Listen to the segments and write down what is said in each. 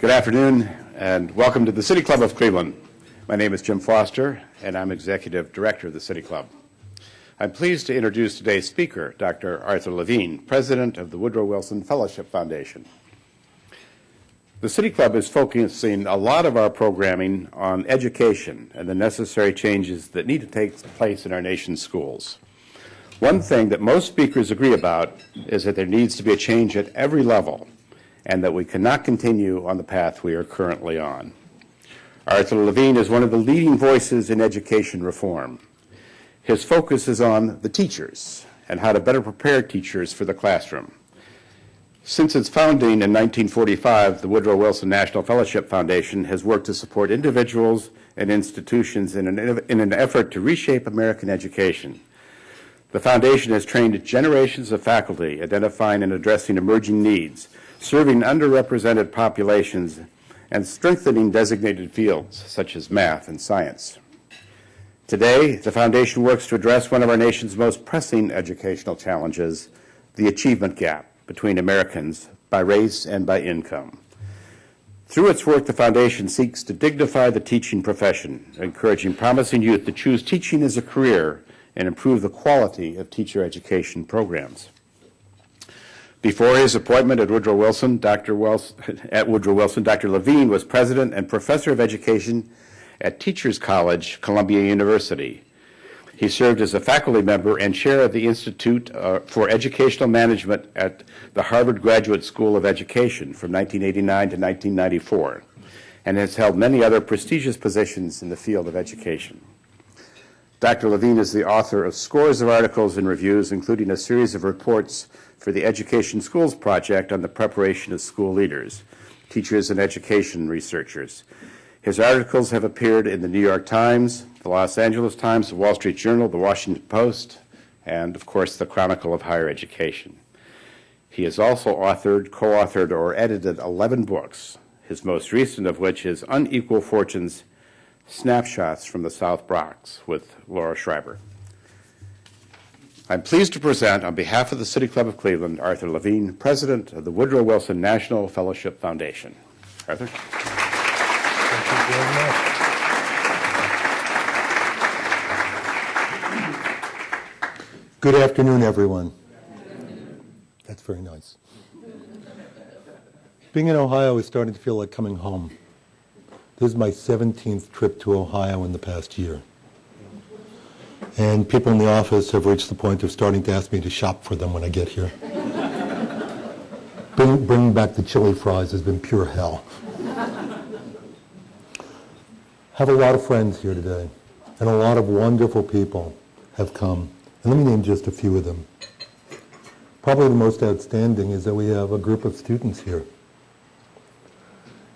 Good afternoon, and welcome to the City Club of Cleveland. My name is Jim Foster, and I'm Executive Director of the City Club. I'm pleased to introduce today's speaker, Dr. Arthur Levine, President of the Woodrow Wilson Fellowship Foundation. The City Club is focusing a lot of our programming on education and the necessary changes that need to take place in our nation's schools. One thing that most speakers agree about is that there needs to be a change at every level, and that we cannot continue on the path we are currently on. Arthur Levine is one of the leading voices in education reform. His focus is on the teachers and how to better prepare teachers for the classroom. Since its founding in 1945, the Woodrow Wilson National Fellowship Foundation has worked to support individuals and institutions in an effort to reshape American education. The foundation has trained generations of faculty identifying and addressing emerging needs, serving underrepresented populations, and strengthening designated fields such as math and science. Today, the foundation works to address one of our nation's most pressing educational challenges, the achievement gap between Americans by race and by income. Through its work, the foundation seeks to dignify the teaching profession, encouraging promising youth to choose teaching as a career and improve the quality of teacher education programs. Before his appointment at Woodrow Wilson, Dr. Levine was president and professor of education at Teachers College, Columbia University. He served as a faculty member and chair of the Institute for Educational Management at the Harvard Graduate School of Education from 1989 to 1994, and has held many other prestigious positions in the field of education. Dr. Levine is the author of scores of articles and reviews, including a series of reports for the Education Schools Project on the preparation of school leaders, teachers, and education researchers. His articles have appeared in the New York Times, the Los Angeles Times, the Wall Street Journal, the Washington Post, and, of course, the Chronicle of Higher Education. He has also authored, co-authored, or edited 11 books, his most recent of which is Unequal Fortunes, Snapshots from the South Bronx with Laura Schreiber. I'm pleased to present, on behalf of the City Club of Cleveland, Arthur Levine, President of the Woodrow Wilson National Fellowship Foundation. Arthur? Thank you very much. Good afternoon, everyone. That's very nice. Being in Ohio is starting to feel like coming home. This is my 17th trip to Ohio in the past year. And people in the office have reached the point of starting to ask me to shop for them when I get here. Bringing back the chili fries has been pure hell. Have a lot of friends here today, and a lot of wonderful people have come. And let me name just a few of them. Probably the most outstanding is that we have a group of students here.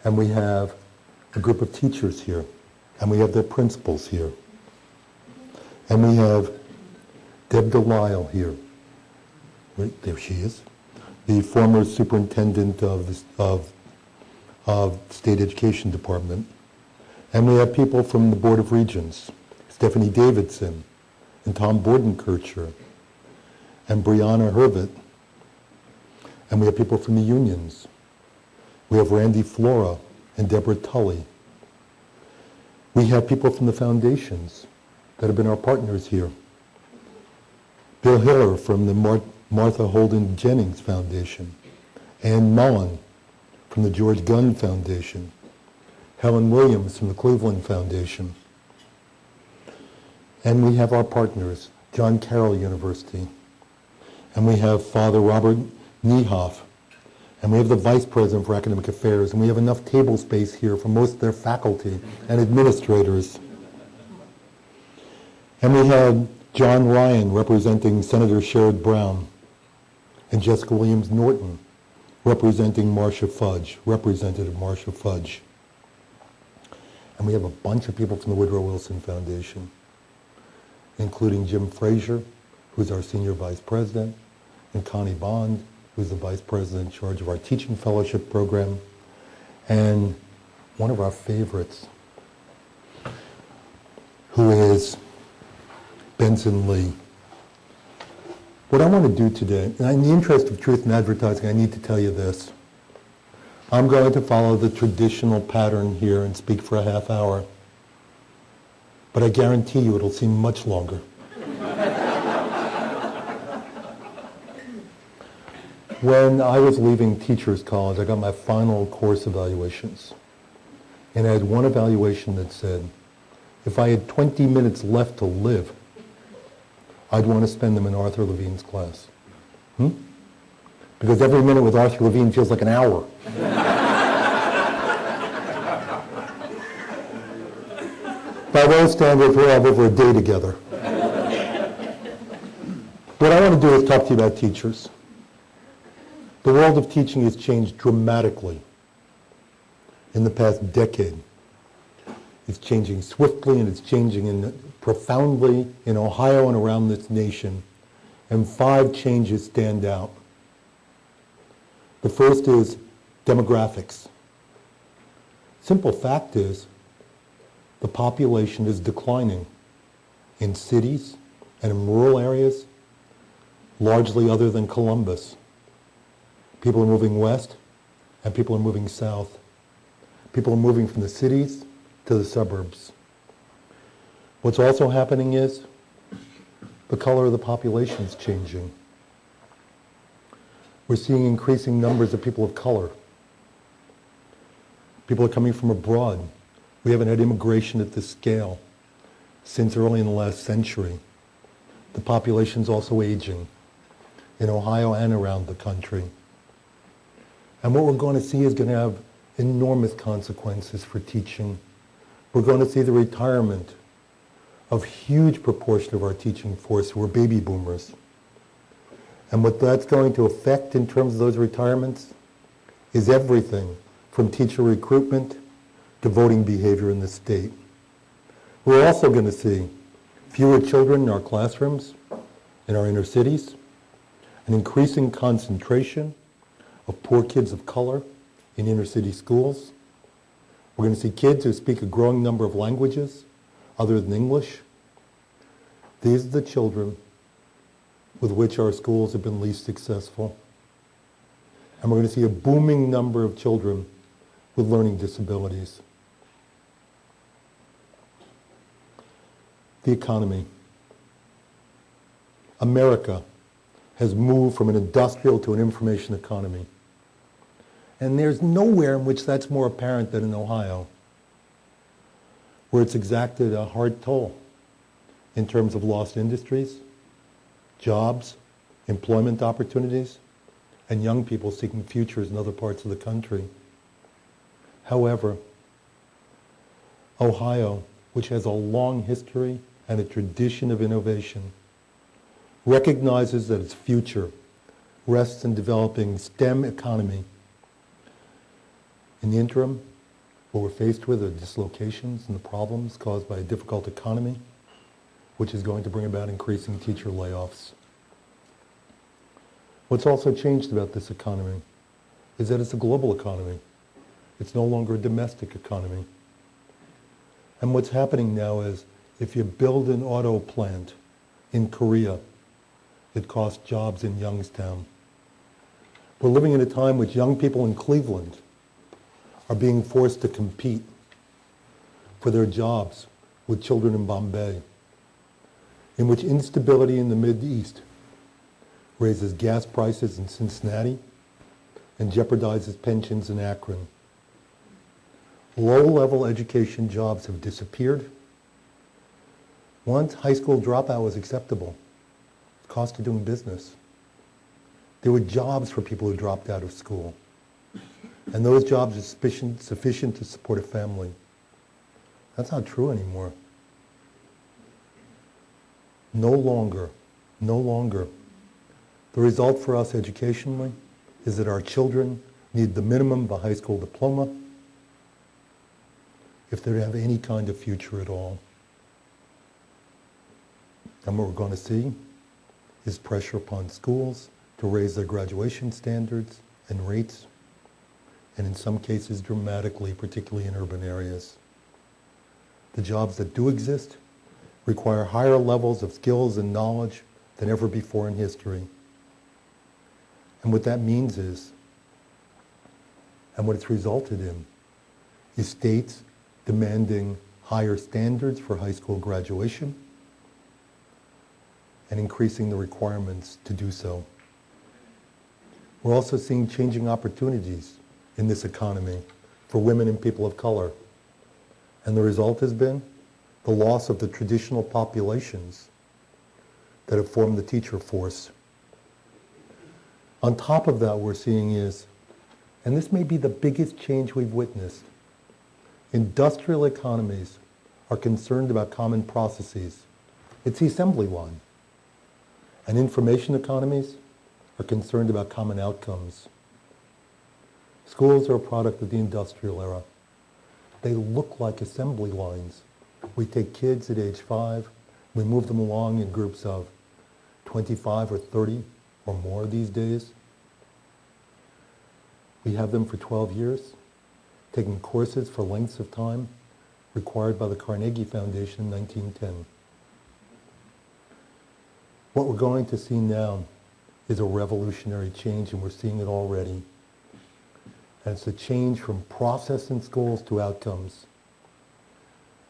And we have a group of teachers here. And we have their principals here. And we have Deb Delisle here. Right, there she is. The former superintendent of State Education Department. And we have people from the Board of Regents, Stephanie Davidson and Tom Bordenkircher and Brianna Hervit. And we have people from the unions. We have Randy Flora and Deborah Tully. We have people from the foundations that have been our partners here. Bill Hiller from the Martha Holden Jennings Foundation, Ann Mullen from the George Gunn Foundation, Helen Williams from the Cleveland Foundation. And we have our partners, John Carroll University, and we have Father Robert Niehoff, and we have the Vice President for Academic Affairs, and we have enough table space here for most of their faculty and administrators. And we have John Ryan representing Senator Sherrod Brown, and Jessica Williams Norton representing Marcia Fudge, Representative Marcia Fudge. And we have a bunch of people from the Woodrow Wilson Foundation, including Jim Frazier, who's our Senior Vice President, and Connie Bond, who's the Vice President in charge of our Teaching Fellowship Program, and one of our favorites, who is Benson Lee. What I want to do today, and in the interest of truth in advertising, I need to tell you this. I'm going to follow the traditional pattern here and speak for a half hour. But I guarantee you it'll seem much longer. When I was leaving Teachers College, I got my final course evaluations. And I had one evaluation that said, if I had 20 minutes left to live, I'd want to spend them in Arthur Levine's class. Because every minute with Arthur Levine feels like an hour. By those standards, we'll have over a day together. What I want to do is talk to you about teachers. The world of teaching has changed dramatically in the past decade. It's changing swiftly and it's changing profoundly in Ohio and around this nation. And 5 changes stand out. The first is demographics. Simple fact is the population is declining in cities and in rural areas, largely other than Columbus. People are moving west and people are moving south. People are moving from the cities to the suburbs. What's also happening is the color of the population is changing. We're seeing increasing numbers of people of color. People are coming from abroad. We haven't had immigration at this scale since early in the last century. The population's also aging in Ohio and around the country. And what we're going to see is going to have enormous consequences for teaching. We're going to see the retirement of a huge proportion of our teaching force who are baby boomers. And what that's going to affect in terms of those retirements is everything from teacher recruitment to voting behavior in the state. We're also going to see fewer children in our classrooms, in our inner cities, an increasing concentration of poor kids of color in inner city schools. We're going to see kids who speak a growing number of languages other than English. These are the children with which our schools have been least successful. And we're going to see a booming number of children with learning disabilities. The economy. America has moved from an industrial to an information economy. And there's nowhere in which that's more apparent than in Ohio, where it's exacted a hard toll in terms of lost industries, jobs, employment opportunities, and young people seeking futures in other parts of the country. However, Ohio, which has a long history and a tradition of innovation, recognizes that its future rests in developing STEM economy. In the interim, what we're faced with are dislocations and the problems caused by a difficult economy, which is going to bring about increasing teacher layoffs. What's also changed about this economy is that it's a global economy. It's no longer a domestic economy. And what's happening now is if you build an auto plant in Korea, it costs jobs in Youngstown. We're living in a time which young people in Cleveland are being forced to compete for their jobs with children in Bombay, in which instability in the Mideast raises gas prices in Cincinnati and jeopardizes pensions in Akron. Low-level education jobs have disappeared. Once high school dropout was acceptable, the cost of doing business. There were jobs for people who dropped out of school. And those jobs are sufficient to support a family. That's not true anymore. No longer. The result for us educationally is that our children need the minimum of a high school diploma if they're to have any kind of future at all. And what we're going to see is pressure upon schools to raise their graduation standards and rates, and in some cases dramatically, particularly in urban areas. The jobs that do exist require higher levels of skills and knowledge than ever before in history. And what that means is And what it's resulted in is states demanding higher standards for high school graduation and increasing the requirements to do so. We're also seeing changing opportunities in this economy for women and people of color. And the result has been the loss of the traditional populations that have formed the teacher force. On top of that, what we're seeing is, and this may be the biggest change we've witnessed, industrial economies are concerned about common processes. It's the assembly line. And information economies are concerned about common outcomes. Schools are a product of the industrial era. They look like assembly lines. We take kids at age 5, we move them along in groups of 25 or 30 or more these days. We have them for 12 years, taking courses for lengths of time required by the Carnegie Foundation in 1910. What we're going to see now is a revolutionary change, and we're seeing it already. And it's a change from process in schools to outcomes.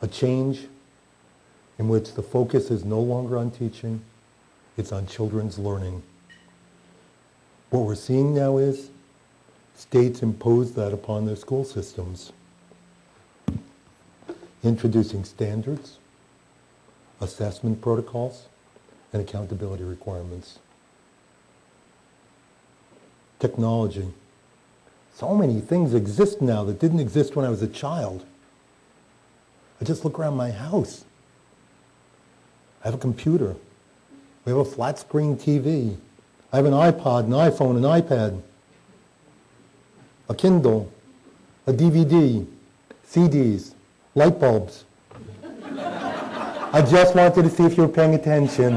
A change in which the focus is no longer on teaching, it's on children's learning. What we're seeing now is states impose that upon their school systems, introducing standards, assessment protocols, and accountability requirements. Technology. So many things exist now that didn't exist when I was a child. I just look around my house. I have a computer. We have a flat screen TV. I have an iPod, an iPhone, an iPad, a Kindle, a DVD, CDs, light bulbs. I just wanted to see if you were paying attention.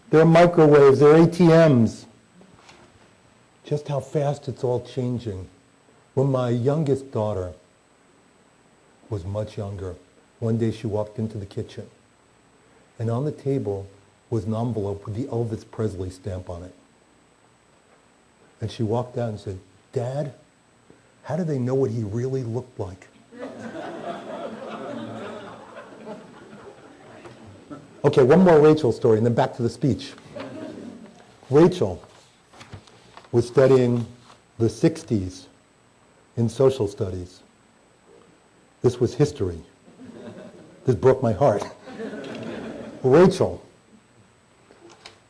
There are microwaves, there are ATMs. Just how fast it's all changing. When my youngest daughter was much younger, one day she walked into the kitchen, and on the table was an envelope with the Elvis Presley stamp on it. And she walked out and said, "Dad, how do they know what he really looked like?" Okay, one more Rachel story, and then back to the speech. Rachel was studying the 60s in social studies. This was history. This broke my heart. Rachel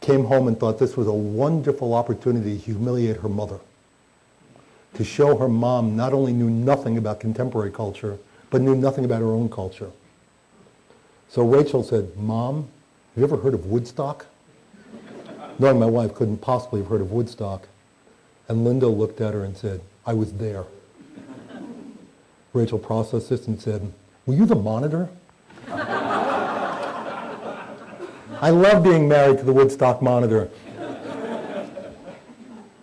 came home and thought this was a wonderful opportunity to humiliate her mother, to show her mom not only knew nothing about contemporary culture, but knew nothing about her own culture. So Rachel said, "Mom, have you ever heard of Woodstock?" Knowing my wife couldn't possibly have heard of Woodstock. And Linda looked at her and said, "I was there." Rachel processed this and said, "Were you the monitor?" I love being married to the Woodstock monitor.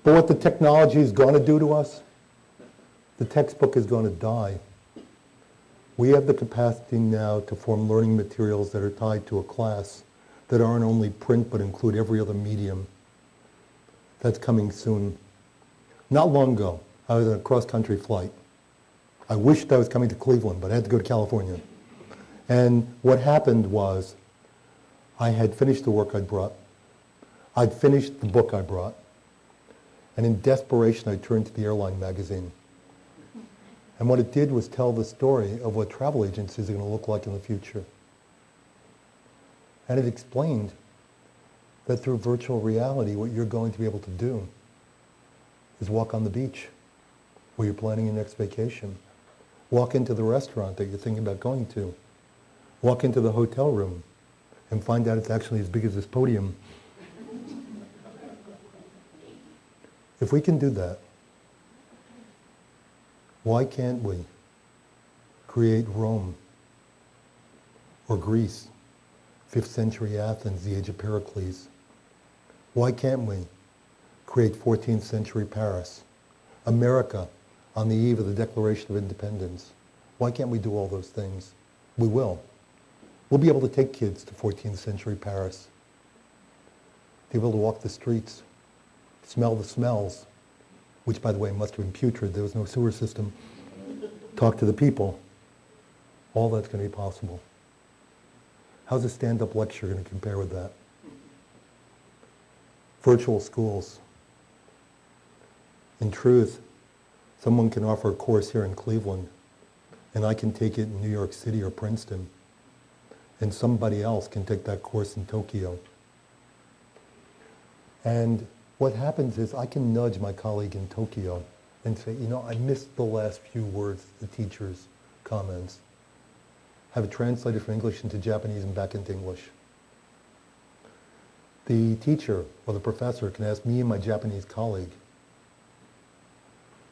But what the technology is going to do to us, the textbook is going to die. We have the capacity now to form learning materials that are tied to a class that aren't only print but include every other medium. That's coming soon. Not long ago, I was on a cross-country flight. I wished I was coming to Cleveland, but I had to go to California. And what happened was, I had finished the work I'd brought. I'd finished the book I brought. And in desperation, I turned to the airline magazine. And what it did was tell the story of what travel agencies are going to look like in the future. And it explained that through virtual reality, what you're going to be able to do is walk on the beach where you're planning your next vacation. Walk into the restaurant that you're thinking about going to. Walk into the hotel room and find out it's actually as big as this podium. If we can do that, why can't we create Rome or Greece, 5th century Athens, the age of Pericles? Why can't we create 14th century Paris, America on the eve of the Declaration of Independence? Why can't we do all those things? We will. We'll be able to take kids to 14th century Paris, be able to walk the streets, smell the smells, which, by the way, must have been putrid. There was no sewer system. Talk to the people. All that's going to be possible. How's a stand-up lecture going to compare with that? Virtual schools. In truth, someone can offer a course here in Cleveland, and I can take it in New York City or Princeton, and somebody else can take that course in Tokyo. And what happens is I can nudge my colleague in Tokyo and say, you know, I missed the last few words, the teacher's comments. Have it translated from English into Japanese and back into English. The teacher or the professor can ask me and my Japanese colleague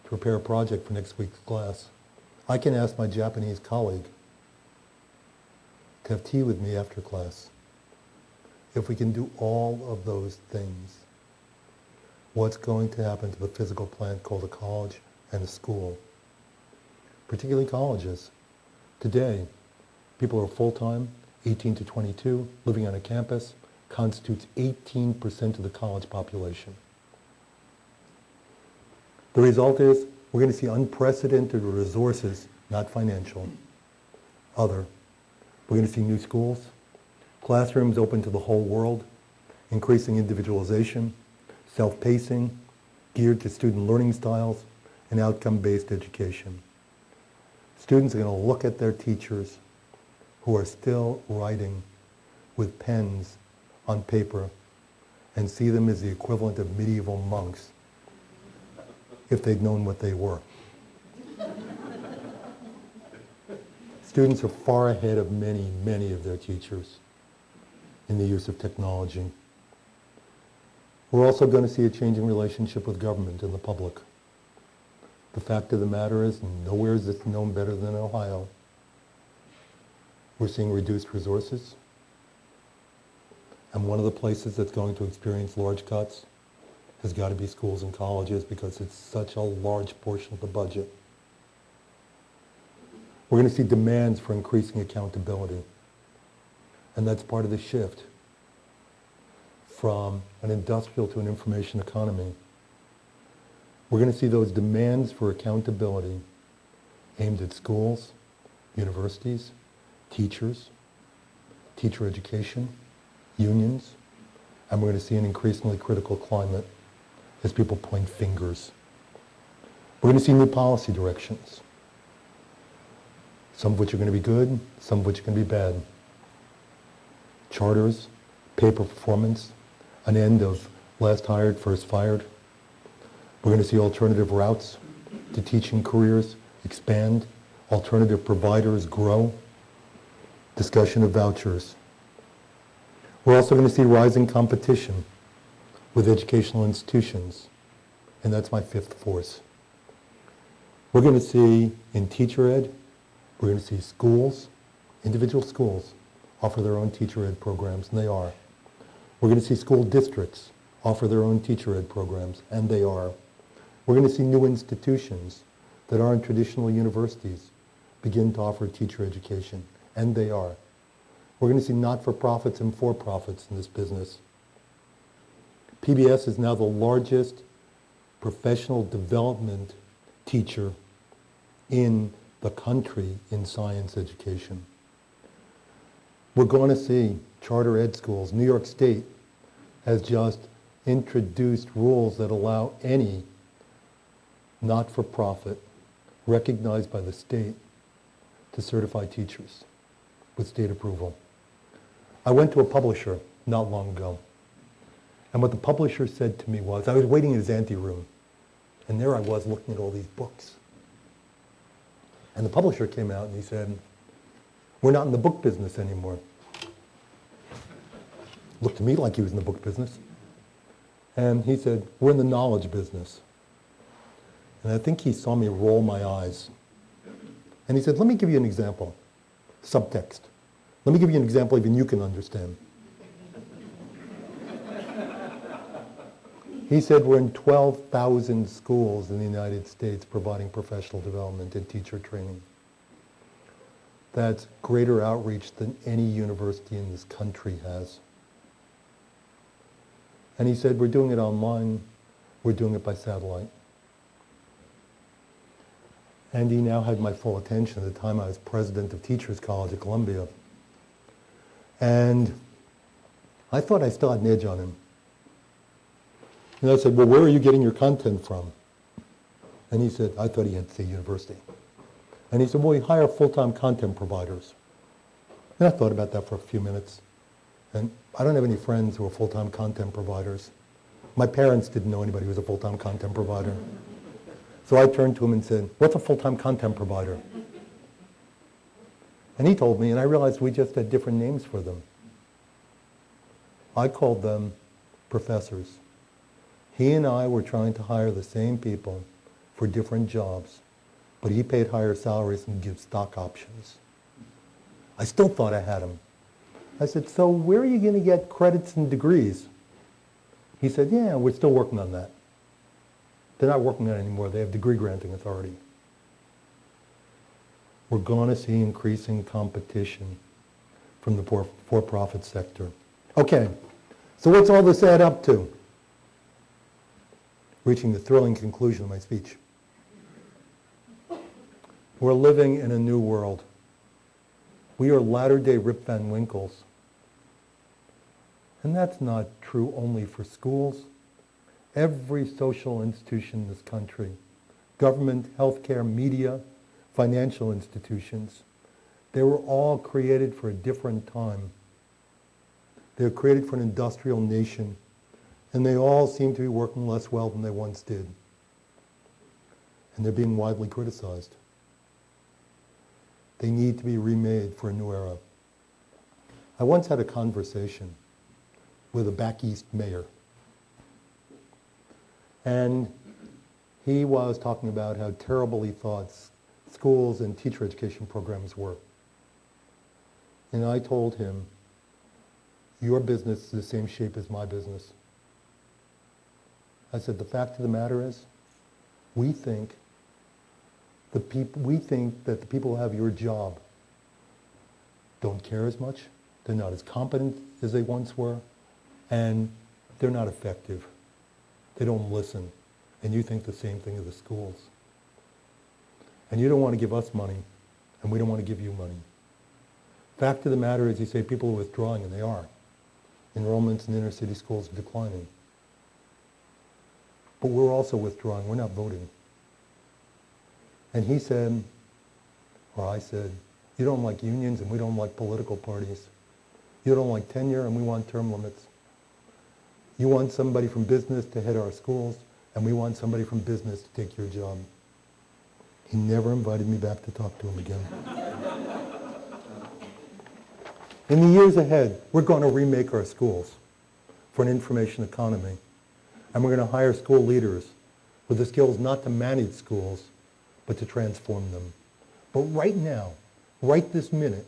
to prepare a project for next week's class. I can ask my Japanese colleague to have tea with me after class. If we can do all of those things, what's going to happen to the physical plant called a college and a school? Particularly colleges. Today, people who are full-time, 18 to 22, living on a campus, constitutes 18% of the college population. The result is we're going to see unprecedented resources, not financial, other. We're going to see new schools, classrooms open to the whole world, increasing individualization, self-pacing, geared to student learning styles, and outcome-based education. Students are going to look at their teachers who are still writing with pens on paper and see them as the equivalent of medieval monks if they'd known what they were. Students are far ahead of many, many of their teachers in the use of technology. We're also going to see a changing relationship with government and the public. The fact of the matter is, nowhere is this known better than Ohio. We're seeing reduced resources. And one of the places that's going to experience large cuts has got to be schools and colleges because it's such a large portion of the budget. We're going to see demands for increasing accountability. And that's part of the shift from an industrial to an information economy. We're going to see those demands for accountability aimed at schools, universities, teachers, teacher education, unions, and we're going to see an increasingly critical climate as people point fingers. We're going to see new policy directions, some of which are going to be good, some of which are going to be bad. Charters, pay-per performance, an end of last hired, first fired. We're going to see alternative routes to teaching careers expand, alternative providers grow, discussion of vouchers. We're also going to see rising competition with educational institutions, and that's my fifth force. We're going to see in teacher ed, we're going to see schools, individual schools, offer their own teacher ed programs, and they are. We're going to see school districts offer their own teacher ed programs, and they are. We're going to see new institutions that aren't traditional universities begin to offer teacher education, and they are. We're going to see not-for-profits and for-profits in this business. PBS is now the largest professional development teacher in the country in science education. We're going to see charter ed schools. New York State has just introduced rules that allow any not-for-profit recognized by the state to certify teachers with state approval. I went to a publisher not long ago, and what the publisher said to me was, I was waiting in his anteroom, and there I was looking at all these books. And the publisher came out and he said, "We're not in the book business anymore." Looked to me like he was in the book business. And he said, "We're in the knowledge business." And I think he saw me roll my eyes. And he said, "Let me give you an example." Subtext. "Let me give you an example even you can understand." He said, "We're in 12,000 schools in the United States providing professional development and teacher training. That's greater outreach than any university in this country has." And he said, "We're doing it online. We're doing it by satellite." And he now had my full attention at the time I was president of Teachers College at Columbia. And I thought I still had an edge on him. And I said, well, where are you getting your content from? And he said, I thought he had to say university. And he said, well, we hire full-time content providers. And I thought about that for a few minutes. And I don't have any friends who are full-time content providers. My parents didn't know anybody who was a full-time content provider. So I turned to him and said, what's a full-time content provider? And he told me, and I realized we just had different names for them. I called them professors. He and I were trying to hire the same people for different jobs, but he paid higher salaries and gave stock options. I still thought I had him. I said, so where are you going to get credits and degrees? He said, yeah, we're still working on that. They're not working on it anymore. They have degree granting authority. We're going to see increasing competition from the for-profit sector. Okay, so what's all this add up to? Reaching the thrilling conclusion of my speech. We're living in a new world. We are latter-day Rip Van Winkles. And that's not true only for schools. Every social institution in this country, government, healthcare, media, financial institutions, they were all created for a different time. They were created for an industrial nation, and they all seem to be working less well than they once did. And they're being widely criticized. They need to be remade for a new era. I once had a conversation with a back east mayor. And he was talking about how terrible he thought schools and teacher education programs were. And I told him, your business is the same shape as my business. I said, the fact of the matter is, we think that the people who have your job don't care as much, they're not as competent as they once were, and they're not effective. They don't listen. And you think the same thing of the schools. And you don't want to give us money, and we don't want to give you money. Fact of the matter is, you say people are withdrawing, and they are. Enrollments in inner city schools are declining. But we're also withdrawing. We're not voting. And he said, or I said, you don't like unions, and we don't like political parties. You don't like tenure, and we want term limits. You want somebody from business to head our schools, and we want somebody from business to take your job. He never invited me back to talk to him again. In the years ahead, we're going to remake our schools for an information economy. And we're going to hire school leaders with the skills not to manage schools, but to transform them. But right now, right this minute,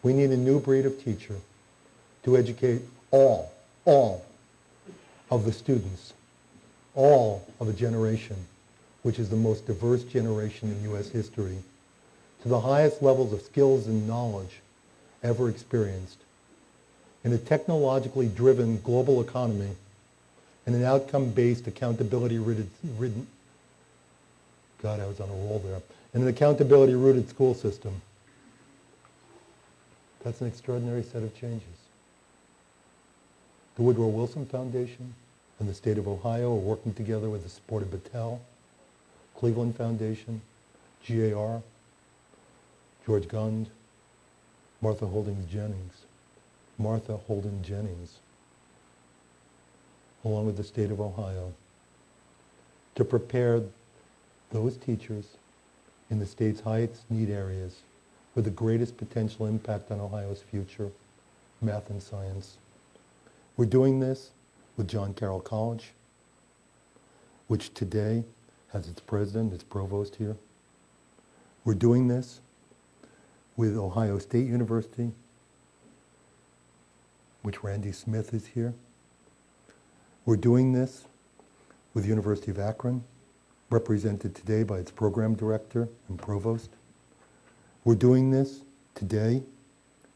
we need a new breed of teacher to educate all of the students, all of a generation, which is the most diverse generation in U.S. history, to the highest levels of skills and knowledge ever experienced. In a technologically driven global economy, and an outcome-based, accountability-ridden, God, I was on a roll there, and an accountability-rooted school system. That's an extraordinary set of changes. The Woodrow Wilson Foundation and the state of Ohio are working together with the support of Battelle, Cleveland Foundation, GAR, George Gund, Martha Holden Jennings, along with the state of Ohio, to prepare those teachers in the state's highest need areas with the greatest potential impact on Ohio's future, math and science. We're doing this with John Carroll College, which today has its president, its provost here. We're doing this with Ohio State University, which Randy Smith is here. We're doing this with the University of Akron, represented today by its program director and provost. We're doing this today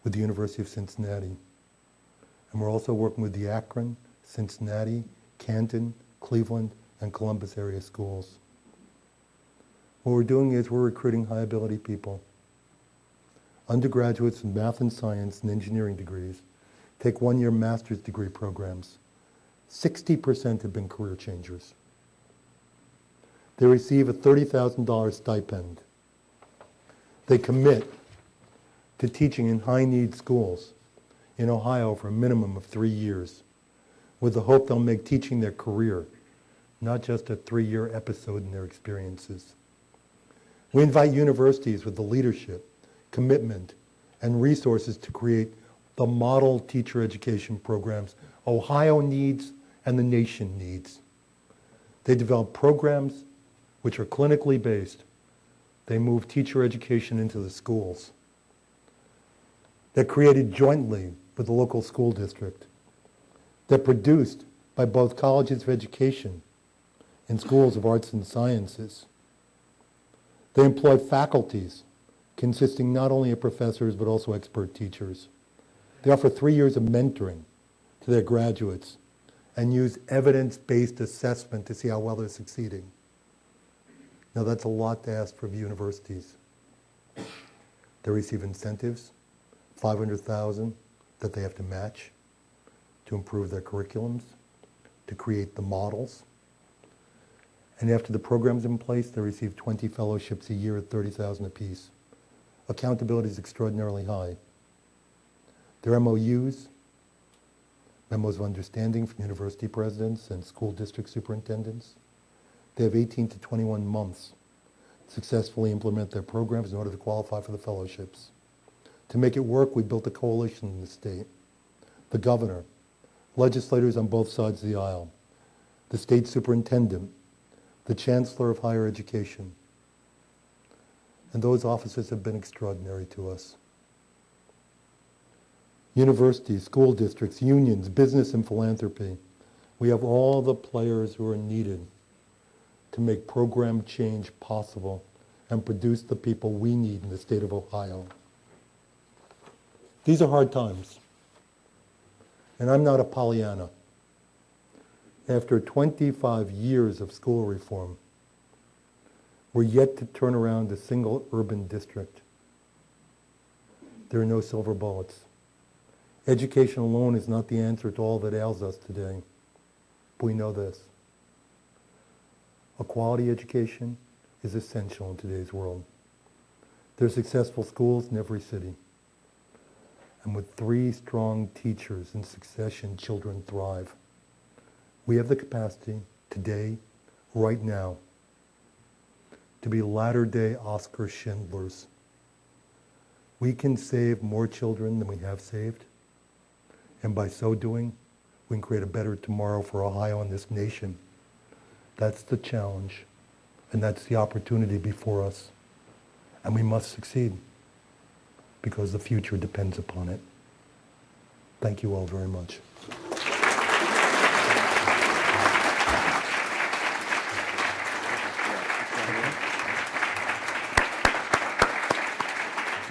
with the University of Cincinnati. And we're also working with the Akron, Cincinnati, Canton, Cleveland, and Columbus area schools. What we're doing is we're recruiting high-ability people. Undergraduates in math and science and engineering degrees take one-year master's degree programs. 60% have been career changers. They receive a $30,000 stipend. They commit to teaching in high-need schools in Ohio for a minimum of 3 years, with the hope they'll make teaching their career, not just a 3-year episode in their experiences. We invite universities with the leadership, commitment, and resources to create the model teacher education programs Ohio needs and the nation needs. They develop programs which are clinically based. They move teacher education into the schools. They're created jointly with the local school district. They're produced by both colleges of education and schools of arts and sciences. They employ faculties consisting not only of professors but also expert teachers. They offer 3 years of mentoring to their graduates and use evidence-based assessment to see how well they're succeeding. Now that's a lot to ask from universities. They receive incentives, $500,000 that they have to match to improve their curriculums, to create the models. And after the program's in place, they receive 20 fellowships a year at $30,000 apiece. Accountability is extraordinarily high. Their MOUs, memos of understanding from university presidents and school district superintendents, they have 18 to 21 months to successfully implement their programs in order to qualify for the fellowships. To make it work, we built a coalition in the state. The governor, legislators on both sides of the aisle, the state superintendent, the chancellor of higher education. And those officers have been extraordinary to us. Universities, school districts, unions, business and philanthropy. We have all the players who are needed to make program change possible and produce the people we need in the state of Ohio. These are hard times. And I'm not a Pollyanna. After 25 years of school reform, we're yet to turn around a single urban district. There are no silver bullets. Education alone is not the answer to all that ails us today. But we know this. A quality education is essential in today's world. There are successful schools in every city. And with 3 strong teachers in succession, children thrive. We have the capacity today, right now, to be latter-day Oscar Schindlers. We can save more children than we have saved. And by so doing, we can create a better tomorrow for Ohio and this nation. That's the challenge, and that's the opportunity before us. And we must succeed, because the future depends upon it. Thank you all very much.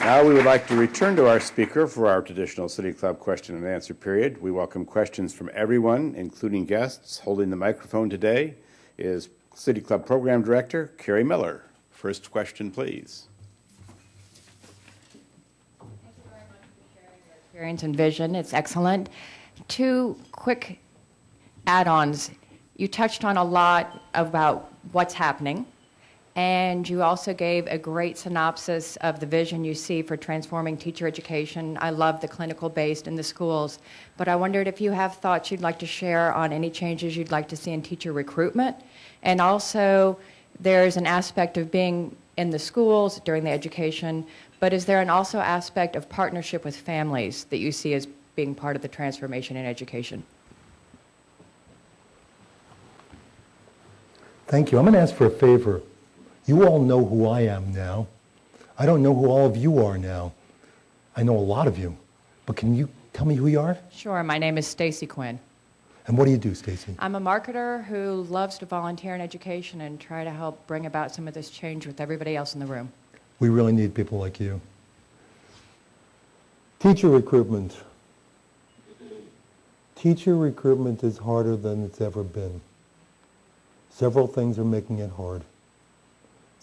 Now we would like to return to our speaker for our traditional City Club question and answer period. We welcome questions from everyone, including guests. Holding the microphone today is City Club Program Director Carrie Miller. First question, please. Thank you very much for sharing your experience and vision. It's excellent. 2 quick add-ons. You touched on a lot about what's happening, and you also gave a great synopsis of the vision you see for transforming teacher education. I love the clinical based in the schools, but I wondered if you have thoughts you'd like to share on any changes you'd like to see in teacher recruitment. And also, there's an aspect of being in the schools during the education, but is there an also aspect of partnership with families that you see as being part of the transformation in education? Thank you. I'm going to ask for a favor. You all know who I am now. I don't know who all of you are now. I know a lot of you, but can you tell me who you are? Sure. My name is Stacy Quinn. And what do you do, Stacy? I'm a marketer who loves to volunteer in education and try to help bring about some of this change with everybody else in the room. We really need people like you. Teacher recruitment. Teacher recruitment is harder than it's ever been. Several things are making it hard.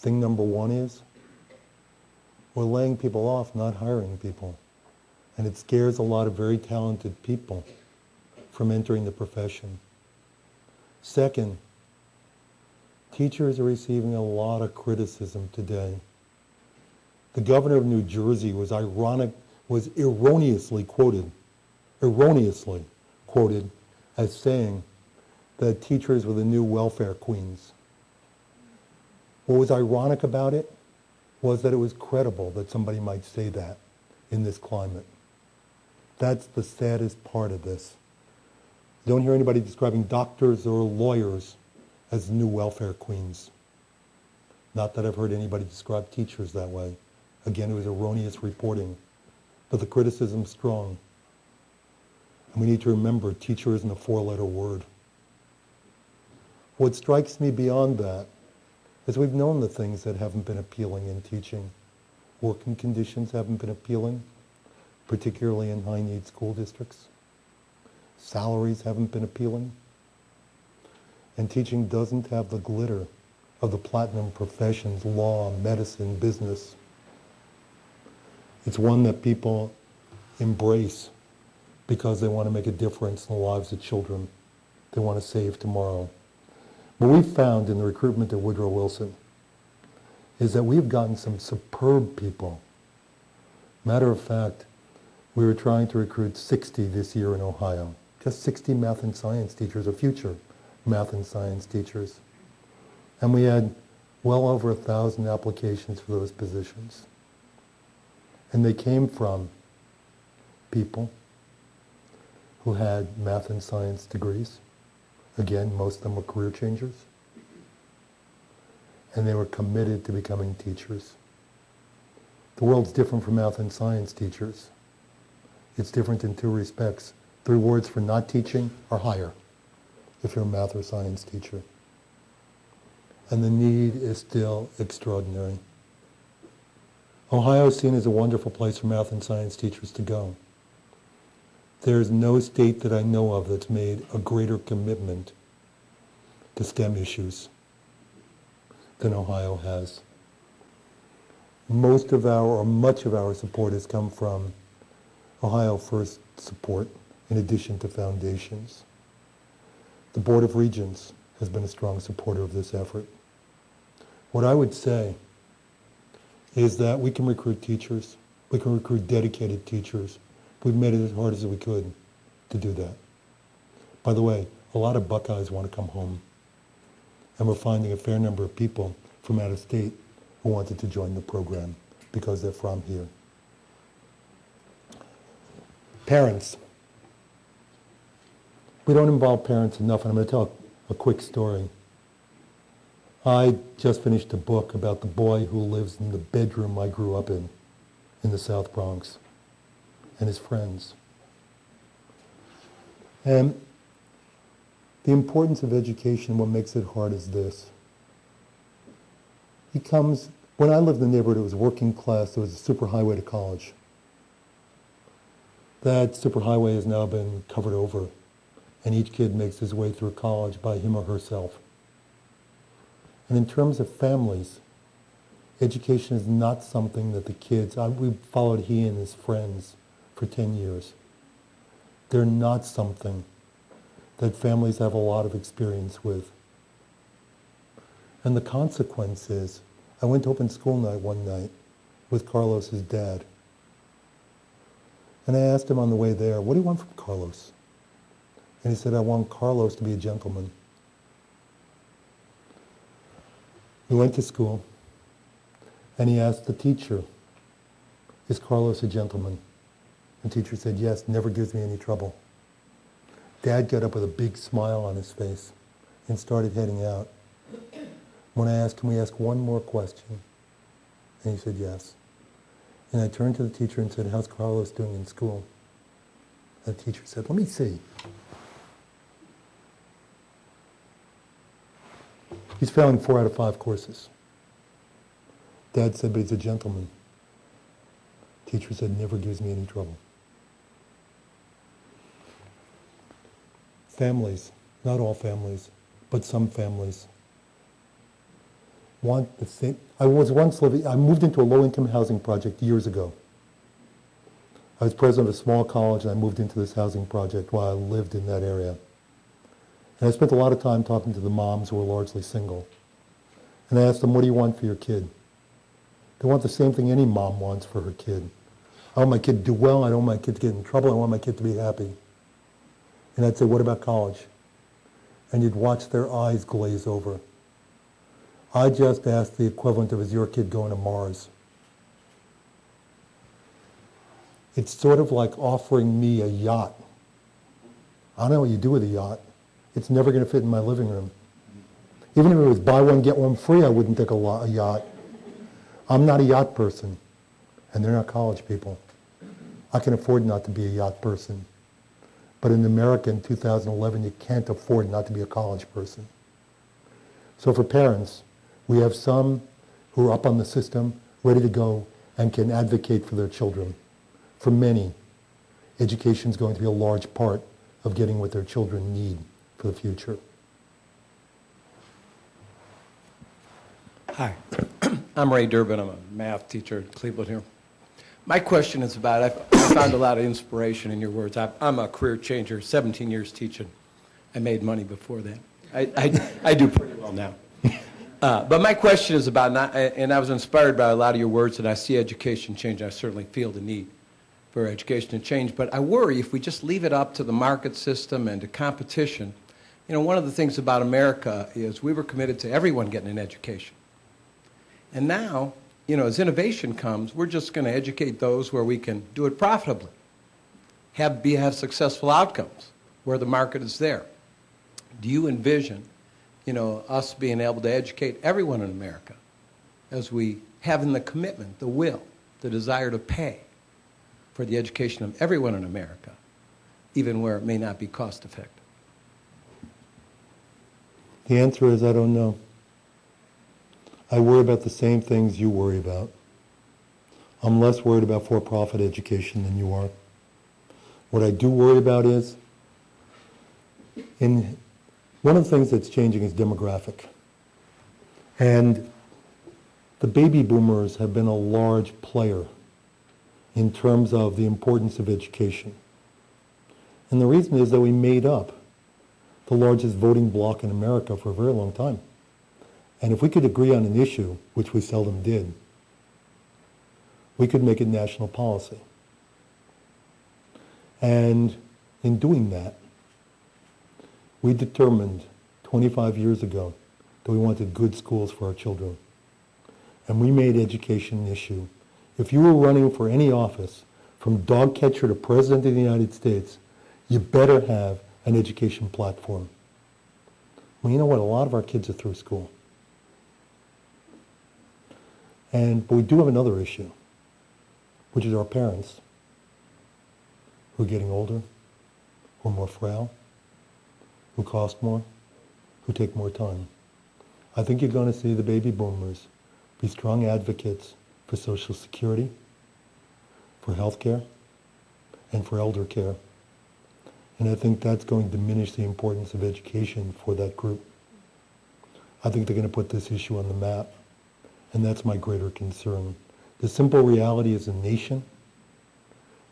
Thing number one is we're laying people off, not hiring people. And it scares a lot of very talented people from entering the profession. Second, teachers are receiving a lot of criticism today. The governor of New Jersey was erroneously quoted as saying that teachers were the new welfare queens. What was ironic about it was that it was credible that somebody might say that in this climate. That's the saddest part of this. You don't hear anybody describing doctors or lawyers as new welfare queens. Not that I've heard anybody describe teachers that way. Again, it was erroneous reporting. But the criticism's strong. And we need to remember, teacher isn't a four-letter word. What strikes me beyond that is we've known the things that haven't been appealing in teaching. Working conditions haven't been appealing, particularly in high-need school districts. Salaries haven't been appealing. And teaching doesn't have the glitter of the platinum professions, law, medicine, business. It's one that people embrace because they want to make a difference in the lives of children. They want to save tomorrow. What we found in the recruitment at Woodrow Wilson is that we've gotten some superb people. Matter of fact, we were trying to recruit 60 this year in Ohio. Just 60 math and science teachers, or future math and science teachers. And we had well over 1,000 applications for those positions. And they came from people who had math and science degrees. Again, most of them were career changers. And they were committed to becoming teachers. The world's different from math and science teachers. It's different in two respects. The rewards for not teaching are higher if you're a math or science teacher. And the need is still extraordinary. Ohio is seen as a wonderful place for math and science teachers to go. There's no state that I know of that's made a greater commitment to STEM issues than Ohio has. Much of our support has come from Ohio First support, in addition to foundations. The Board of Regents has been a strong supporter of this effort. What I would say is that we can recruit teachers, we can recruit dedicated teachers. We've made it as hard as we could to do that. By the way, a lot of Buckeyes want to come home, and we're finding a fair number of people from out of state who wanted to join the program because they're from here. Parents. We don't involve parents enough, and I'm going to tell a quick story. I just finished a book about the boy who lives in the bedroom I grew up in the South Bronx, and his friends. And the importance of education, what makes it hard is this. When I lived in the neighborhood, it was working class, there was a superhighway to college. That superhighway has now been covered over, and each kid makes his way through college by him or herself. And in terms of families, education is not something that the kids, we followed he and his friends for 10 years. They're not something that families have a lot of experience with. And the consequence is, I went to open school night one night with Carlos's dad. And I asked him on the way there, what do you want from Carlos? And he said, I want Carlos to be a gentleman. We went to school, and he asked the teacher, is Carlos a gentleman? And the teacher said, yes, never gives me any trouble. Dad got up with a big smile on his face and started heading out. When I asked, can we ask one more question? And he said, yes. And I turned to the teacher and said, how's Carlos doing in school? And the teacher said, let me see. He's failing 4 out of 5 courses. Dad said, but he's a gentleman. Teacher said, never gives me any trouble. Families, not all families, but some families. want the same. I moved into a low-income housing project years ago. I was president of a small college, and I moved into this housing project while I lived in that area. And I spent a lot of time talking to the moms who were largely single. And I asked them, what do you want for your kid? They want the same thing any mom wants for her kid. I want my kid to do well. I don't want my kid to get in trouble. I want my kid to be happy. And I'd say, what about college? And you'd watch their eyes glaze over. I just asked the equivalent of, is your kid going to Mars? It's sort of like offering me a yacht. I don't know what you do with a yacht. It's never going to fit in my living room. Even if it was buy one, get one free, I wouldn't take a yacht. I'm not a yacht person, and they're not college people. I can afford not to be a yacht person. But in America in 2011, you can't afford not to be a college person. So for parents, we have some who are up on the system, ready to go, and can advocate for their children. For many, education is going to be a large part of getting what their children need for the future. Hi, I'm Ray Durbin. I'm a math teacher at Cleveland here. My question is about, I found a lot of inspiration in your words. I'm a career changer, 17 years teaching. I made money before that. I do pretty well now. But my question is about, and I was inspired by a lot of your words, and I see education change. I certainly feel the need for education to change. But I worry if we just leave it up to the market system and to competition. You know, one of the things about America is we were committed to everyone getting an education. And now, you know, as innovation comes, we're just going to educate those where we can do it profitably, have successful outcomes, where the market is there. Do you envision, you know, us being able to educate everyone in America as we have in the commitment, the will, the desire to pay for the education of everyone in America, even where it may not be cost effective? The answer is I don't know. I worry about the same things you worry about. I'm less worried about for-profit education than you are. What I do worry about is, one of the things that's changing is demographic. And the baby boomers have been a large player in terms of the importance of education. And the reason is that we made up the largest voting bloc in America for a very long time. And if we could agree on an issue, which we seldom did, we could make it national policy. And in doing that, we determined 25 years ago that we wanted good schools for our children. And we made education an issue. If you were running for any office, from dog catcher to president of the United States, you better have an education platform. Well, you know what? A lot of our kids are through school. But we do have another issue, which is our parents, who are getting older, who are more frail, who cost more, who take more time. I think you're going to see the baby boomers be strong advocates for Social Security, for health care, and for elder care. And I think that's going to diminish the importance of education for that group. I think they're going to put this issue on the map. And that's my greater concern. The simple reality as a nation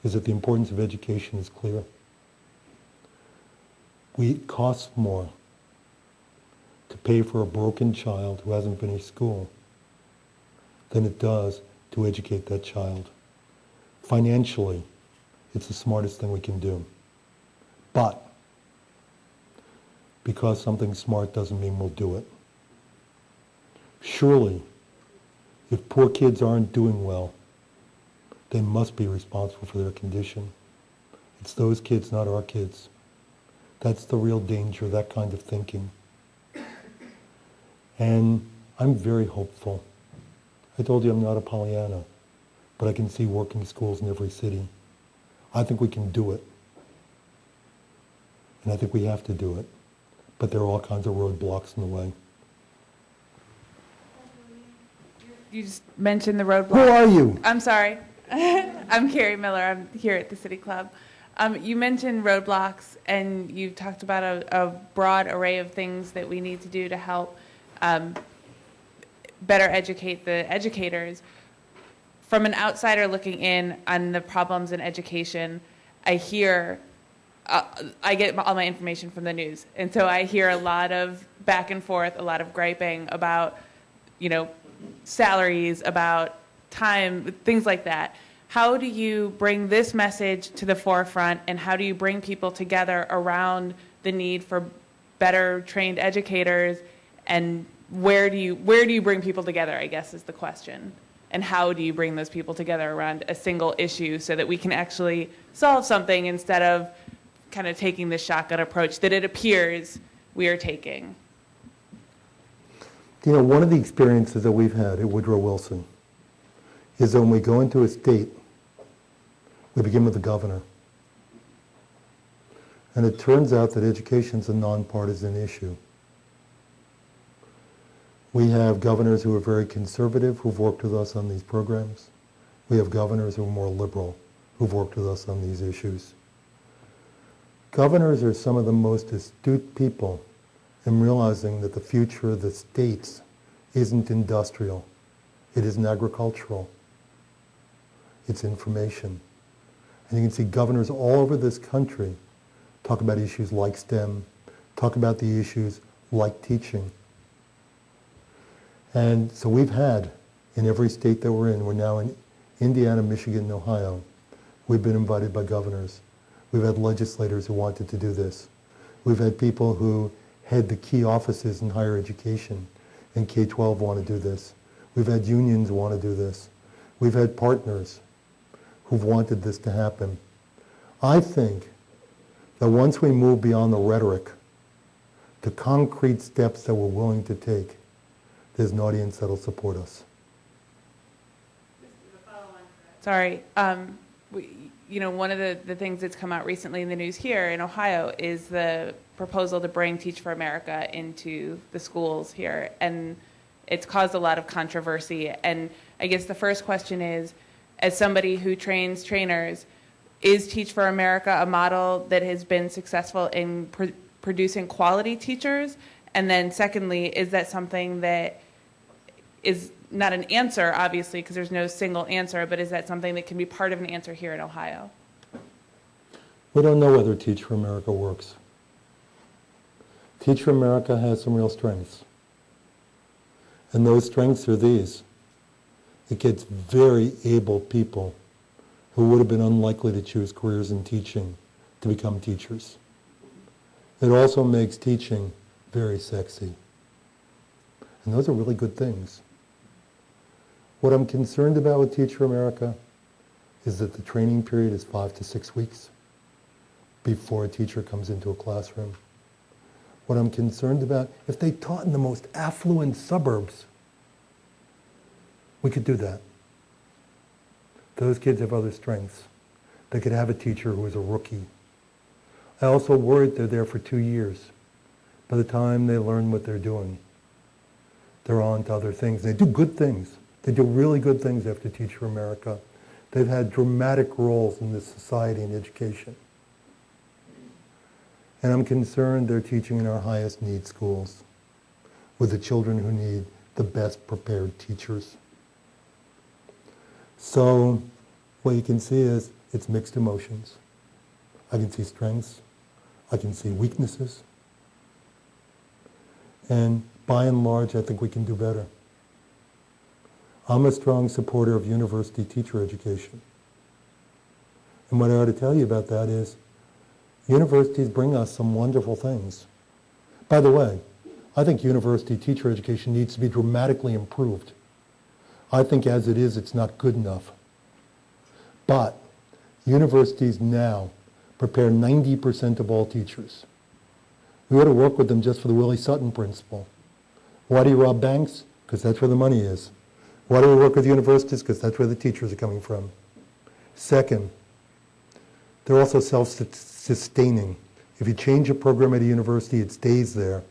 is that the importance of education is clear. It costs more to pay for a broken child who hasn't finished school than it does to educate that child. Financially, it's the smartest thing we can do. But because something's smart doesn't mean we'll do it. Surely, if poor kids aren't doing well, they must be responsible for their condition. It's those kids, not our kids. That's the real danger, that kind of thinking. And I'm very hopeful. I told you I'm not a Pollyanna, but I can see working schools in every city. I think we can do it. And I think we have to do it. But there are all kinds of roadblocks in the way. You just mentioned the roadblock. Who are you? I'm sorry. I'm Carrie Miller. I'm here at the City Club. You mentioned roadblocks, and you talked about a broad array of things that we need to do to help better educate the educators. From an outsider looking in on the problems in education, I hear, I get all my information from the news. And so I hear a lot of back and forth, a lot of griping about, salaries, about time, things like that. How do you bring this message to the forefront, and how do you bring people together around the need for better trained educators, and where do you bring people together, I guess is the question. And how do you bring those people together around a single issue so that we can actually solve something instead of kind of taking the shotgun approach that it appears we are taking? One of the experiences that we've had at Woodrow Wilson is that when we go into a state, we begin with the governor. And it turns out that education is a nonpartisan issue. We have governors who are very conservative who've worked with us on these programs. We have governors who are more liberal who've worked with us on these issues. Governors are some of the most astute people in realizing that the future of the states isn't industrial. It isn't agricultural. It's information. And you can see governors all over this country talk about issues like STEM, talk about the issues like teaching. And so we've had, in every state that we're now in Indiana, Michigan, and Ohio, we've been invited by governors. We've had legislators who wanted to do this. We've had people who head the key offices in higher education and K-12 want to do this. We've had unions want to do this. We've had partners who've wanted this to happen. I think that once we move beyond the rhetoric to concrete steps that we're willing to take, there's an audience that'll support us. Sorry. One of the things that's come out recently in the news here in Ohio is the proposal to bring Teach for America into the schools here. And it's caused a lot of controversy. And I guess the first question is, as somebody who trains trainers, is Teach for America a model that has been successful in producing quality teachers? And then secondly, is that something that is not an answer, obviously, because there's no single answer, but is that something that can be part of an answer here in Ohio? We don't know whether Teach for America works. Teach for America has some real strengths. And those strengths are these. It gets very able people who would have been unlikely to choose careers in teaching to become teachers. It also makes teaching very sexy. And those are really good things. What I'm concerned about with Teach for America is that the training period is 5 to 6 weeks before a teacher comes into a classroom. What I'm concerned about, if they taught in the most affluent suburbs, we could do that. Those kids have other strengths. They could have a teacher who is a rookie. I also worry they're there for 2 years. By the time they learn what they're doing, they're on to other things. They do good things. They do really good things after Teach for America. They've had dramatic roles in this society and education. And I'm concerned they're teaching in our highest need schools with the children who need the best prepared teachers. So what you can see is it's mixed emotions. I can see strengths. I can see weaknesses. And by and large, I think we can do better. I'm a strong supporter of university teacher education. And what I ought to tell you about that is universities bring us some wonderful things. By the way, I think university teacher education needs to be dramatically improved. I think as it is, it's not good enough. But universities now prepare 90% of all teachers. We ought to work with them just for the Willie Sutton principle. Why do you rob banks? Because that's where the money is. Why do we work with universities? Because that's where the teachers are coming from. Second, they're also self-sustaining. If you change a program at a university, it stays there.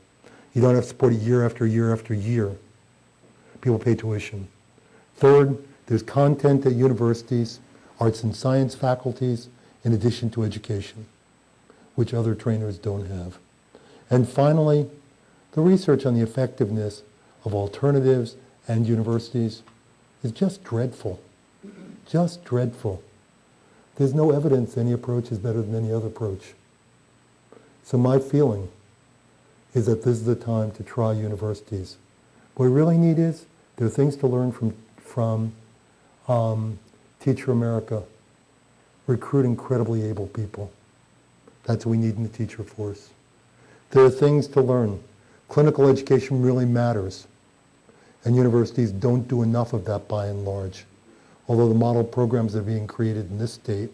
You don't have to support it year after year after year. People pay tuition. Third, there's content at universities, arts and science faculties, in addition to education, which other trainers don't have. And finally, the research on the effectiveness of alternatives and universities is just dreadful. Just dreadful. There's no evidence any approach is better than any other approach. So my feeling is that this is the time to try universities. What we really need is, there are things to learn from Teacher America. Recruit incredibly able people. That's what we need in the teacher force. There are things to learn. Clinical education really matters. And universities don't do enough of that by and large. Although the model programs are being created in this state,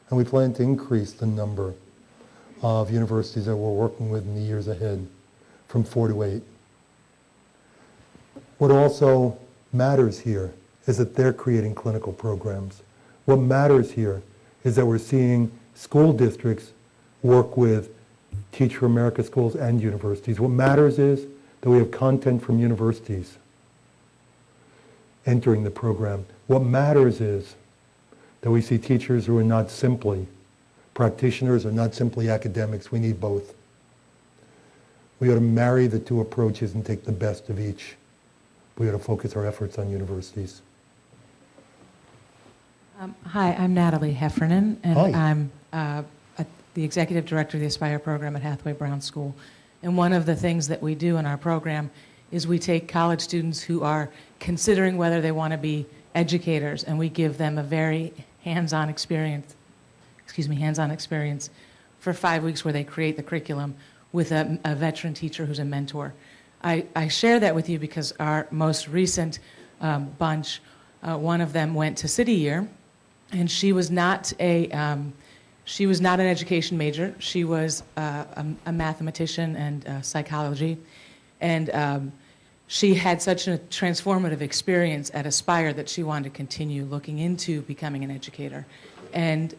and we plan to increase the number of universities that we're working with in the years ahead from 4 to 8. What also matters here is that they're creating clinical programs. What matters here is that we're seeing school districts work with Teacher America schools and universities. What matters is that we have content from universities entering the program. What matters is that we see teachers who are not simply practitioners or not simply academics. We need both. We ought to marry the two approaches and take the best of each. We ought to focus our efforts on universities. Hi, I'm Natalie Heffernan, and Hi. I'm the Executive Director of the Aspire program at Hathaway Brown School. And one of the things that we do in our program is we take college students who are considering whether they want to be educators, and we give them a very hands-on experience for 5 weeks where they create the curriculum with a veteran teacher who's a mentor. I share that with you because our most recent bunch, one of them went to City Year, and she was not an education major. She was a mathematician and psychology, and she had such a transformative experience at Aspire that she wanted to continue looking into becoming an educator. And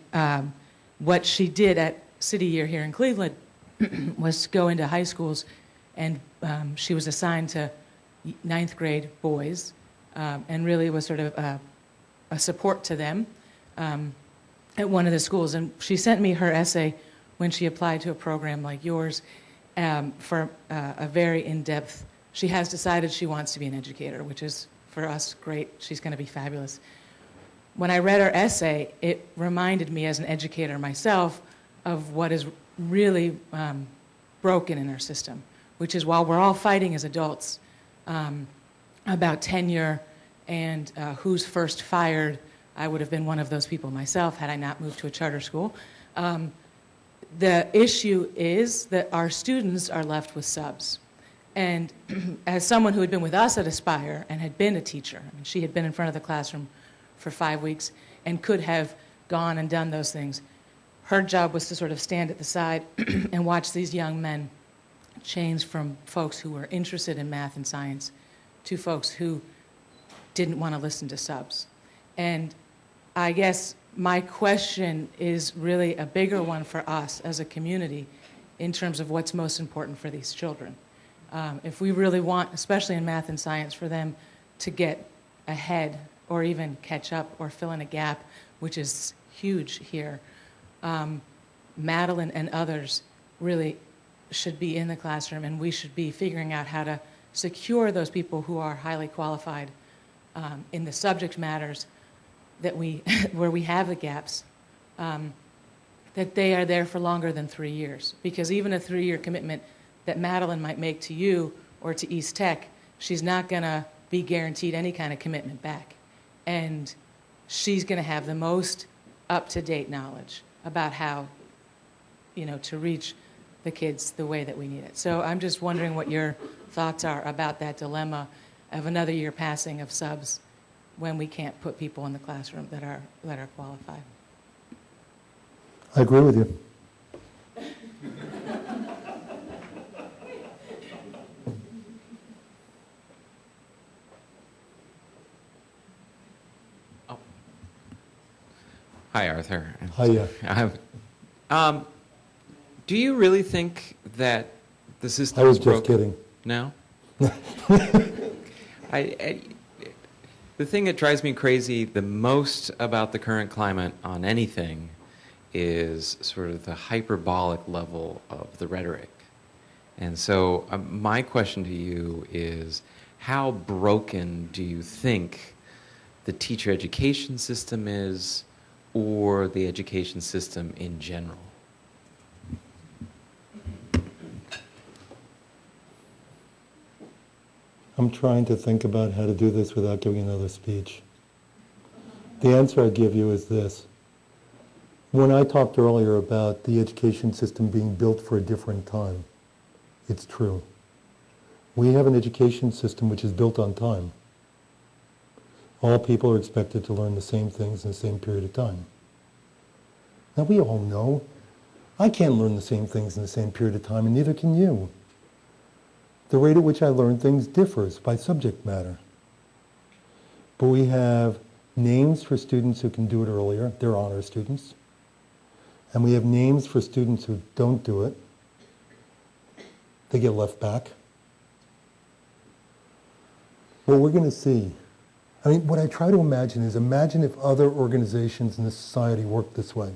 what she did at City Year here in Cleveland was go into high schools, and she was assigned to 9th grade boys, and really was sort of a support to them at one of the schools. And she sent me her essay when she applied to a program like yours for a very in-depth. She has decided she wants to be an educator, which is, for us, great. She's going to be fabulous. When I read her essay, it reminded me as an educator myself of what is really broken in our system, which is while we're all fighting as adults about tenure and who's first fired, I would have been one of those people myself had I not moved to a charter school. The issue is that our students are left with subs. And as someone who had been with us at Aspire and had been a teacher, I mean, she had been in front of the classroom for 5 weeks and could have gone and done those things. Her job was to sort of stand at the side and watch these young men change from folks who were interested in math and science to folks who didn't want to listen to subs. And I guess my question is really a bigger one for us as a community in terms of what's most important for these children. If we really want, especially in math and science, for them to get ahead or even catch up or fill in a gap, which is huge here, Madeline and others really should be in the classroom, and we should be figuring out how to secure those people who are highly qualified in the subject matters that where we have the gaps, that they are there for longer than 3 years. Because even a 3-year commitment that Madeline might make to you or to East Tech, she's not going to be guaranteed any kind of commitment back. And she's going to have the most up-to-date knowledge about how, to reach the kids the way that we need it. So I'm just wondering what your thoughts are about that dilemma of another year passing of subs when we can't put people in the classroom that are qualified. I agree with you. Hi, Arthur. Hiya. Do you really think that the system I was is just broken? kidding. No? The thing that drives me crazy the most about the current climate on anything is sort of the hyperbolic level of the rhetoric. And so my question to you is, how broken do you think the teacher education system is, or the education system in general? I'm trying to think about how to do this without giving another speech. The answer I give you is this. When I talked earlier about the education system being built for a different time, it's true. We have an education system which is built on time. All people are expected to learn the same things in the same period of time. Now we all know I can't learn the same things in the same period of time, and neither can you. The rate at which I learn things differs by subject matter. But we have names for students who can do it earlier, they're honor students. And we have names for students who don't do it, they get left back. What we're going to see, I mean, what I try to imagine is imagine if other organizations in this society worked this way.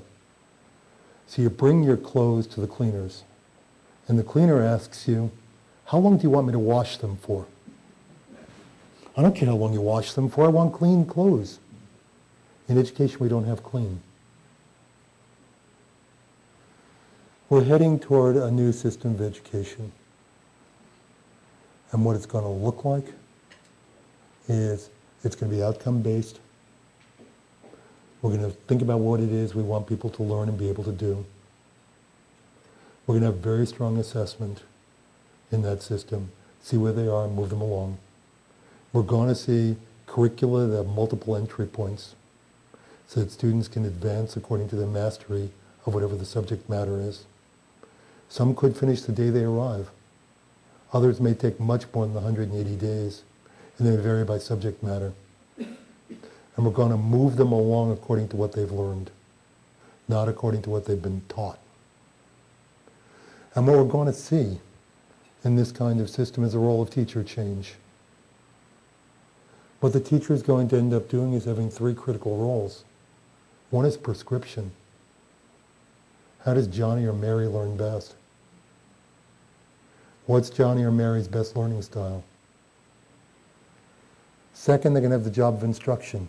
So you bring your clothes to the cleaners, and the cleaner asks you, how long do you want me to wash them for? I don't care how long you wash them for, I want clean clothes. In education, we don't have clean. We're heading toward a new system of education. And what it's going to look like is it's going to be outcome-based. We're going to think about what it is we want people to learn and be able to do. We're going to have very strong assessment in that system, see where they are and move them along. We're going to see curricula that have multiple entry points so that students can advance according to their mastery of whatever the subject matter is. Some could finish the day they arrive. Others may take much more than 180 days, and they vary by subject matter. And we're going to move them along according to what they've learned, not according to what they've been taught. And what we're going to see in this kind of system is a role of teacher change. What the teacher is going to end up doing is having three critical roles. One is prescription. How does Johnny or Mary learn best? What's Johnny or Mary's best learning style? Second, they're going to have the job of instruction.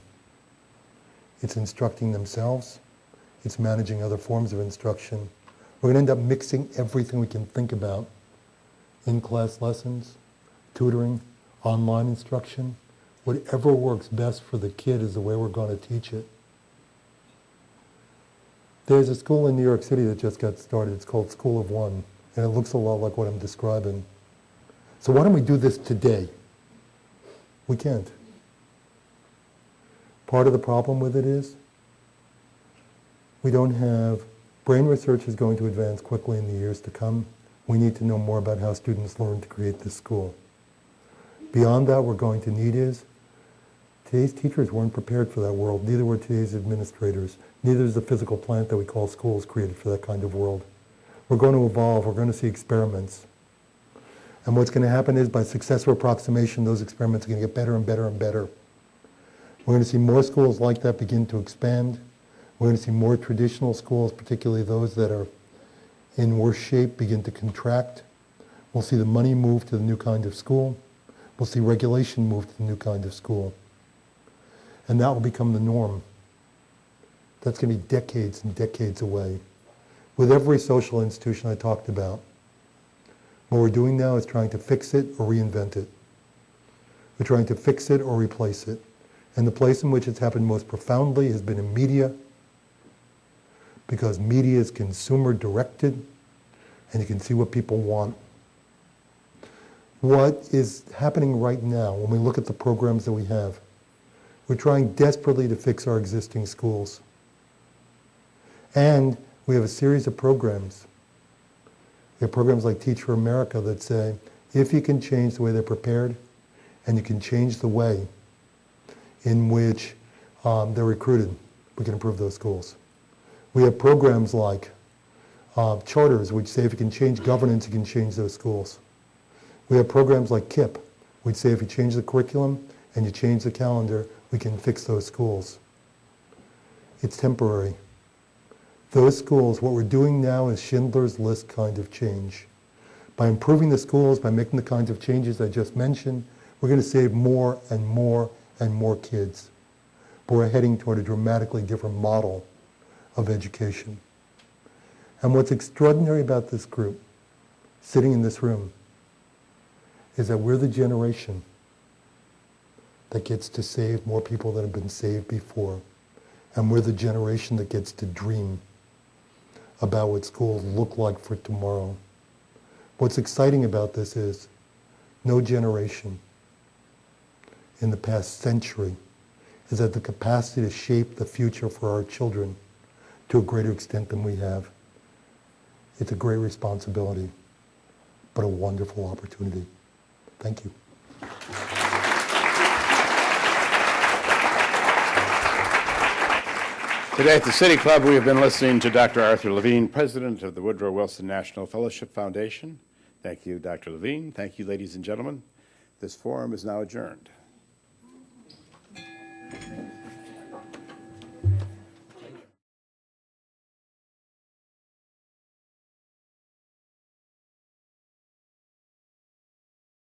It's instructing themselves. It's managing other forms of instruction. We're going to end up mixing everything we can think about. In-class lessons, tutoring, online instruction. Whatever works best for the kid is the way we're going to teach it. There's a school in New York City that just got started. It's called School of One, and it looks a lot like what I'm describing. So why don't we do this today? We can't. Part of the problem with it is we don't have, brain research is going to advance quickly in the years to come. We need to know more about how students learn to create this school. Beyond that, what we're going to need is, today's teachers weren't prepared for that world, neither were today's administrators, neither is the physical plant that we call schools created for that kind of world. We're going to evolve, we're going to see experiments. And what's going to happen is, by successive approximation, those experiments are going to get better and better and better. We're going to see more schools like that begin to expand. We're going to see more traditional schools, particularly those that are in worse shape, begin to contract. We'll see the money move to the new kind of school. We'll see regulation move to the new kind of school. And that will become the norm. That's going to be decades and decades away. With every social institution I talked about, what we're doing now is trying to fix it or reinvent it. We're trying to fix it or replace it. And the place in which it's happened most profoundly has been in media, because media is consumer directed, and you can see what people want. What is happening right now, when we look at the programs that we have, we're trying desperately to fix our existing schools. And we have a series of programs. We have programs like Teach for America that say, if you can change the way they're prepared, and you can change the way in which they're recruited, we can improve those schools. We have programs like charters, which say if you can change governance, you can change those schools. We have programs like KIP, which say if you change the curriculum and you change the calendar, we can fix those schools. It's temporary. Those schools, what we're doing now is Schindler's List kind of change. By improving the schools, by making the kinds of changes I just mentioned, We're going to save more and more and more kids. But we're heading toward a dramatically different model of education. And what's extraordinary about this group, sitting in this room, is that we're the generation that gets to save more people than have been saved before. And we're the generation that gets to dream about what schools look like for tomorrow. What's exciting about this is no generation in the past century has had the capacity to shape the future for our children to a greater extent than we have. It's a great responsibility, but a wonderful opportunity. Thank you. Today at the City Club, we have been listening to Dr. Arthur Levine, President of the Woodrow Wilson National Fellowship Foundation. Thank you, Dr. Levine. Thank you, ladies and gentlemen. This forum is now adjourned.